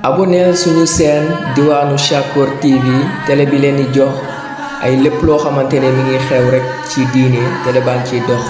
abonneel suñu chaîne Diwaanu Shakor TV télé bi leen di jox ay lépp loo xamante ne mi ngi xew rek ci diine télé baa ngi ciy dox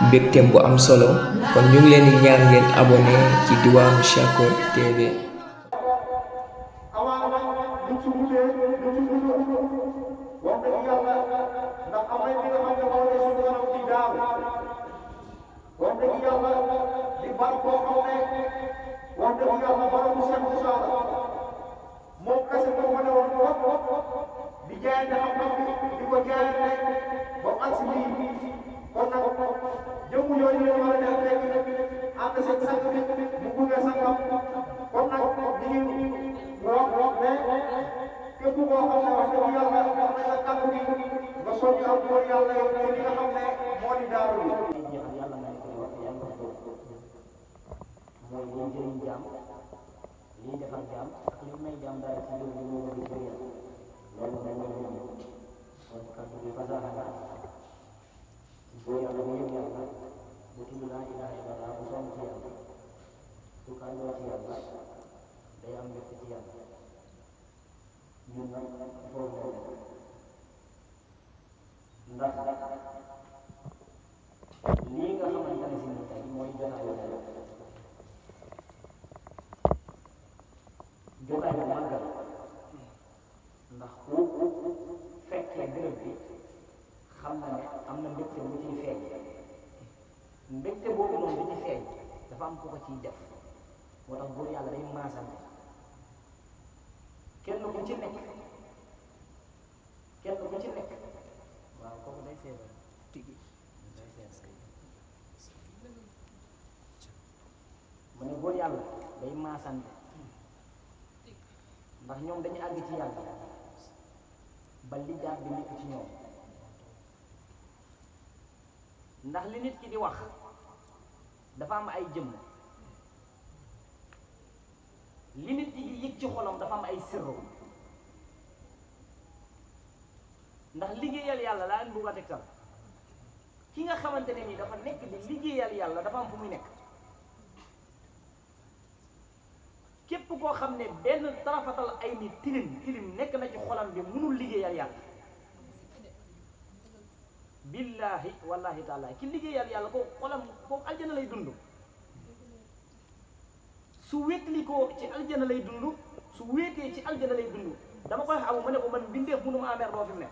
mbégteem bu am solo kon ñu ngi leen di ñaan ngeen abonné ci Diwaanu Shakor TV. moom kese moo ko newoon di jaay xam-xam bi di ko jaayante ba mu agsi lii kon nag jëmm yooyu la war a def rek ànd seen sang bi mu gunge sangam kon nag ñu ngi wax ne képp koo xam ne wax dëgg yàlla wax nañ la kàddu gi nga soññ ak góor yàlla yow ci li nga xam ne moo di daaru bi. lii defar jaam ak li may jaam dara ci loolu ñu ngi koy yàlla loolu dañ leen di ñëw kon kàddu bi fasaaxa la bu yàlla bu yëg yàlla bu tudd laa ilaha illallah bu sonn ci yàlla su kàndoo ci yàlla day am mbégte ci yàlla ñun nag foofu ndax lii nga xamante ne si ni tey mooy jotaayu jotaay bu màggal ndax ku fekkee bërëb bi xam na ne am na mbégte bu ciy feeñ mbégte boobu noonu bi ci feeñ dafa am ku ko ciy def moo tax buur yàlla day maasante kenn ku ci nekk waaw kooku day feebar tigi day feebar mu ne buur yàlla day maasante ndax ñoom dañu àgg ci yàlla ba li jaar bi nekk ci ñoom ndax li nit ki di wax dafa am ay jëmm li nit ki di yëg ci xolam dafa am ay sirru ndax liggéeyal yàlla laa leen bëgg a tegtal ki nga xamante ne nii dafa nekk di liggéeyal yàlla dafa am fu muy nekk képp koo xam ne benn tarafatal ay ni tilim nekk na ci xolam bi mënul liggéeyal yàlla billaahi wallahi taala ki liggéeyal yàlla ko xolam kooku aljana lay dund su wéetli ko ci aljana lay dund su wéetee ci aljana lay dund dama koy xamu ma ne ko man mbindeef mënu ma amer loo fi mu ne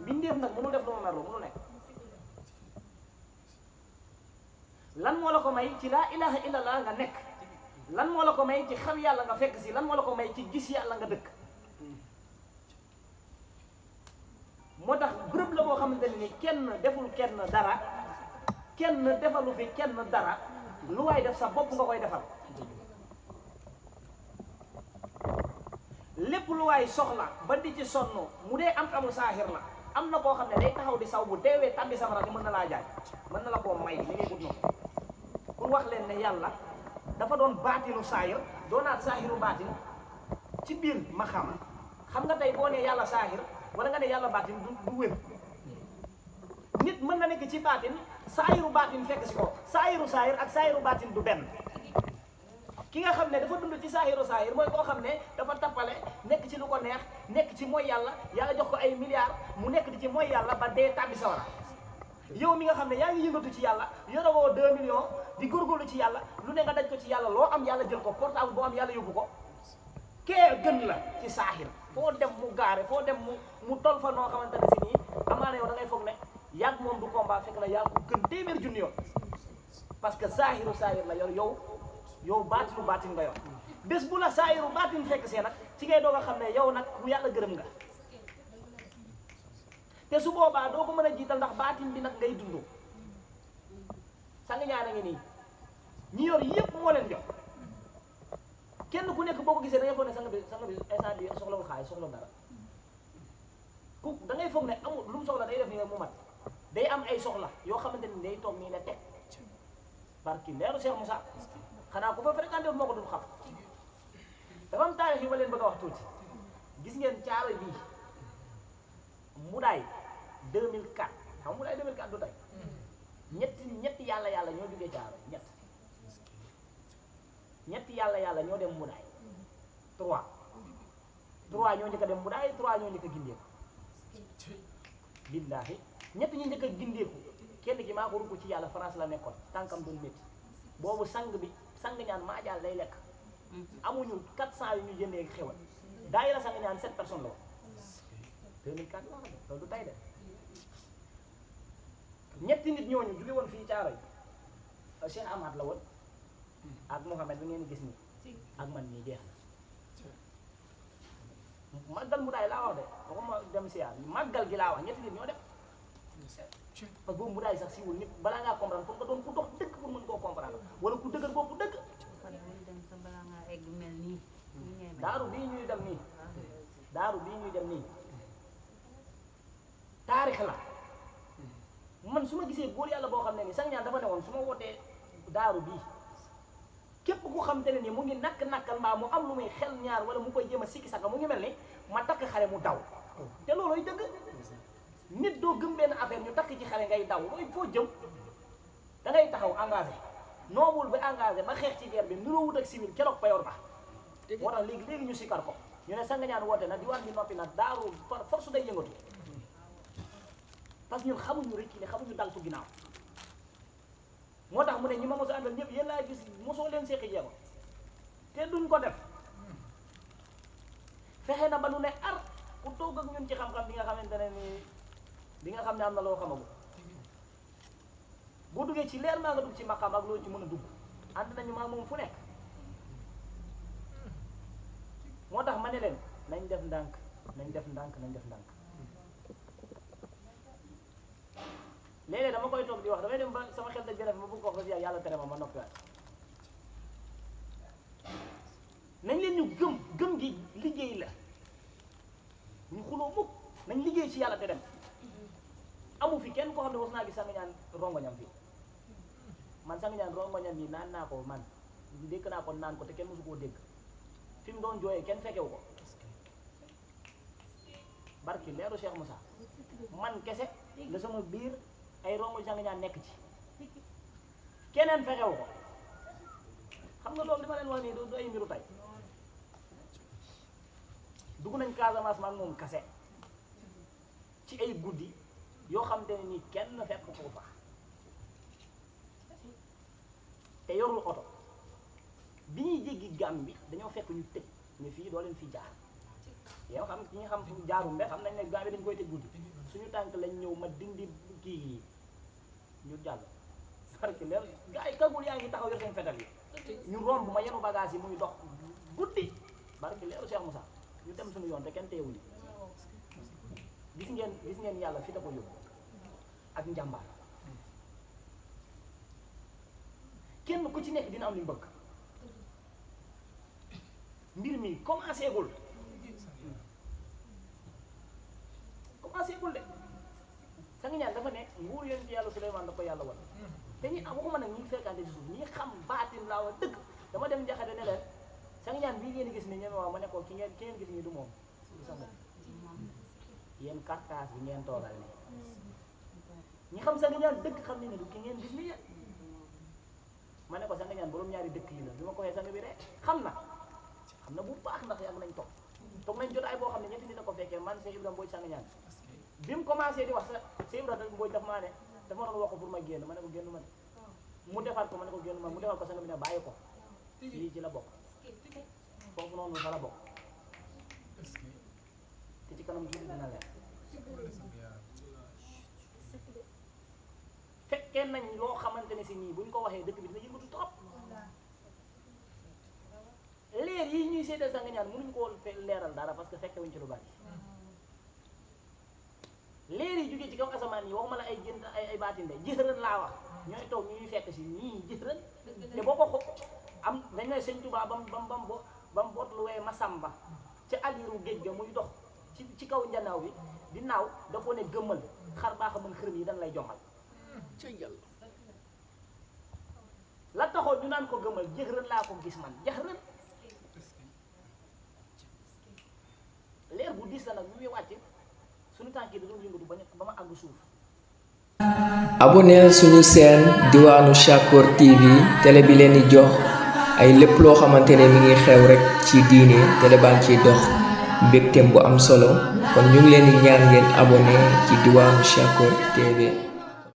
mbindeef nag mënul def lu ma merloo mënul nekk lan moo la ko may ci laa ilaha illallah nga nekk lan moo la ko may ci xam yàlla nga fekk si lan moo la ko may ci gis yàlla nga dëkk moo tax bërëb la boo xamante ne ni kenn deful kenn dara kenn defalu fi kenn dara lu waay def sa bopp nga koy defal lépp lu waay soxla ba di ci sonn mu dee am saaxir la am na koo xam ne day taxaw di saw bu deewee tàbbi safara ni mën na laa jaay mën na la koo may li ngay ut noonu pour wax leen ne yàlla dafa doon baatinu saahir doonaat saahiru baatin ci biir ma xam nga tey boo nee yàlla saahir wala nga ne yàlla baatin du wér nit mën na nekk ci baatin saahiru baatin fekk si ko saahiru saahir ak saahiru baatin du benn ki nga xam ne dafa dund ci saahiru saahir mooy koo xam ne dafa tappale nekk ci lu ko neex nekk ci mooy yàlla jox ko ay milliards mu nekk di ci mooy yàlla ba dee tàbbi sawara yow mi nga xam ne yaa ngi yëngatu ci yàlla yorewoo 2 millions di góorgóorlu ci yàlla lu ne nga daj ko ci yàlla loo am yàlla jël ko portable boo am yàlla yóbbu ko kee gën la ci saaxir foo dem mu gaare foo dem mu tol fa noo xamante ne si nii amaana yow da ngay foog ne yàgg moom du combat fekk na yaa ko gën téeméer junni yoon parce que saaxiru saahir la yor yow baatinu baatin nga yor bés bu la saaxiru baatin fekk see nag ci ngay doog a xam ne yow nag bu yàlla gërëm nga te su boobaa doo ko mën a jiital ndax baatin bi nag ngay dund sang ñaar a ngi nii ñi yor yépp moo leen jox kenn ku nekk boo ko gisee da ngay foog ne sang bi instant bi soxlawul xaalis soxla dara ku da ngay foog ne amul lu mu soxla day def ni mu mat day am ay soxla yoo xamante ni day toog nii ne teg barki leeru Cheikh Moussa xanaa ku fa fréquenté moo ko dul xam dafa am taarix yu ma leen bëgg a wax tuuti gis ngeen caaro bii Mudaay 2004 xam nga Mudaay 2004 du tey ñetti yàlla ñoo jógee caaro ñetti yàlla ñoo dem Mudaay 3 ñoo njëkk a dem bu daay 3 ñoo njëkk a gindeeku billaahi ñett ñi njëkk a gindeeku kenn ki maa ko rukk ci yàlla France la nekkoon tànkam doon métti boobu sang ñaan maa jaal lay lekk amuñu 400 yu ñu jëndee xewal daayira sang ñaan 7 personnes la woon 2004 la xam loolu du tay de ñetti nit ñooñu jóge woon fii caaro yi Cheikh Ahmad la woon ak Mouhamed bi ngeen gis nii ak man nii jeex na màggal mu daay laa wax de waxuma dem siyaar màggal gi laa wax ñetti nit ñoo def parce que boobu mu daay sax siiwul nit balaa ngaa comprendre foog nga doon ku dox dëgg pour mën koo comprendre wala ku dëgër boobu dëgg daaru bii ñuy dem nii taarix la man su ma gisee góor yàlla boo xam ne nii sang ñaan dafa ne woon su ma wootee daaru bii képp ku xam te ne nii mu ngi nakk-nakkal mbaa mu am lu muy xel ñaar wala mu koy jéem a sikki sàkka mu ngi mel ni ma takk xale mu daw te looloy dëgg nit doo gëm benn affaire ñu takk ci xale ngay daw looy foo jëm da ngay taxaw engagé noobul ba engagé ba xeex ci guerre bi nuroo wut ak civil keroog payoor ba moo tax léegi ñu sikkar ko ñu ne sang ñaan woote na diwaan bi noppi nag daaru force day yëngatu parce que ñun xamuñu rek ne xamuñu dal su ginnaaw moo tax mu ne ñi ma mos a àndal ñëpp yéen laa gis mosoo leen seqi jéego te duñ ko def fexe na ba nu ne ar ku toog ak ñun ci xam-xam bi nga xamante ne nii bi nga xam ne am na loo xamagu boo duggee ci leer maa nga dugg ci maqam ak loo ci mën a dugg ànd nañu maa moom fu nekk moo tax ma ne leen nañ def ndànk léeg-léeg dama koy toog di wax damay dem ba sama xel da jërëf ma bëgg ko wax ba yàlla tere ma noppiwaat nañ leen ñu gëm gi liggéey la ñu xuloo mukk nañ liggéey ci yàlla te dem amu fi kenn koo xam ne was naa gis sang ñaan rongoñam fii man sang ñaan rongoñam yi naan naa ko man dégg naa ko naan ko te kenn mosu koo dégg fi mu doon jooyee kenn fekkewu ko barki leeru Cheikh Moussa man kese la sama biir ay rongo sang ñaan nekk ci keneen fexewu ko xam nga loolu li ma leen wax nii du ay mbiru tay dugg nañ Casamance maag moom kase ci ay guddi yoo xam te ne nii kenn fekk ko fa te yorul oto bi ñuy jéggi gàm bi dañoo fekk ñu tëj ne fii doo leen fi jaar yow xam ñi xam fu jaarum be xam nañ ne gàm bi dañ koy tëj guddi suñu tànk lañ ñëw ma dindi kii yi ñu jàll barki leer gaa yi kagul yaa ngi taxaw yor seen fetal yi ñu romb ma yenu bagage yi muy dox guddi barki leeru Cheikh Moussa ñu dem suñu yoon te kenn teewuñu gis ngeen yàlla fi da ko yóbbu ak njàmbaar kenn ku ci nekk dina am li mu bëgg mbir mi commencé gul de sang ñaan dafa ne nguur yéen ci yàlla Suleymaan da ko yàlla wan te ñi waxuma nag ñi fekkante ci suuf ñi xam baatin laa wa dëgg dama dem njaxate ne leen sang ñaan bii ngeen gis ni ñeme waaw ma ne ko ki ngeen gis ni du moom du sa moom yéen karkaas bi ngeen toogal ni ñi xam sang ñaan dëgg xam ne du ki ngeen gis ni yéen ma ne ko sang ñaan borom ñaari dëkk yi la bi ma ko waxee sang bi rek xam na bu baax ndax yàgg nañ toog nañ jotaay boo xam ne ñetti nit a ko fekkee man Cheikh Ibrahima Mbodj sang ñaan bi mu commencé di wax sa Cheikh Ibrahima Mbodj daf maa ne dafa ma doon wax ko pour ma génn ma ne ko génn ma ne mu defaat ko ma ne ko génn ma mu defaat ko sang bi ne bàyyi ko lii ci la bokk foofu noonu fa la bokk te ci kanam tuuti dina leer fekkee nañ loo xamante ne si nii buñ ko waxee dëkk bi dina yëngatu trop leer yi ñuy seetee sang ñaan mënuñ koo leeral dara parce que fekke wuñ ci lu bari leer yi jógee ci kaw asamaan yi waxuma la ay gént ay baatinde jëxërën laa wax ñooy toog ñuy fekk si ñii jëxërën te boo ko am dañ ne sëñ Tuubaa bam boot lu wee Masamba ca aliru géej ga muy dox ci kaw njanaaw bi di naaw da ko ne gëmmal xar baax a mën xërëm yi dañ lay jombal la taxoon ñu naan ko gëmmal jëxërën laa ko gis man jëxërën leer bu diis la nag bu muy wàcc suñu tànk yi da doon yëngatu ba ma àgg suuf. abonneel suñu chaîne diwaanu Shakor TV télé bi leen di jox ay lépp loo xamante ne mi ngi xew rek ci diine télé baa ngi ciy dox mbégteem bu am solo kon ñu ngi leen di ñaan ngeen abonné ci Diwaanu Shakor TV.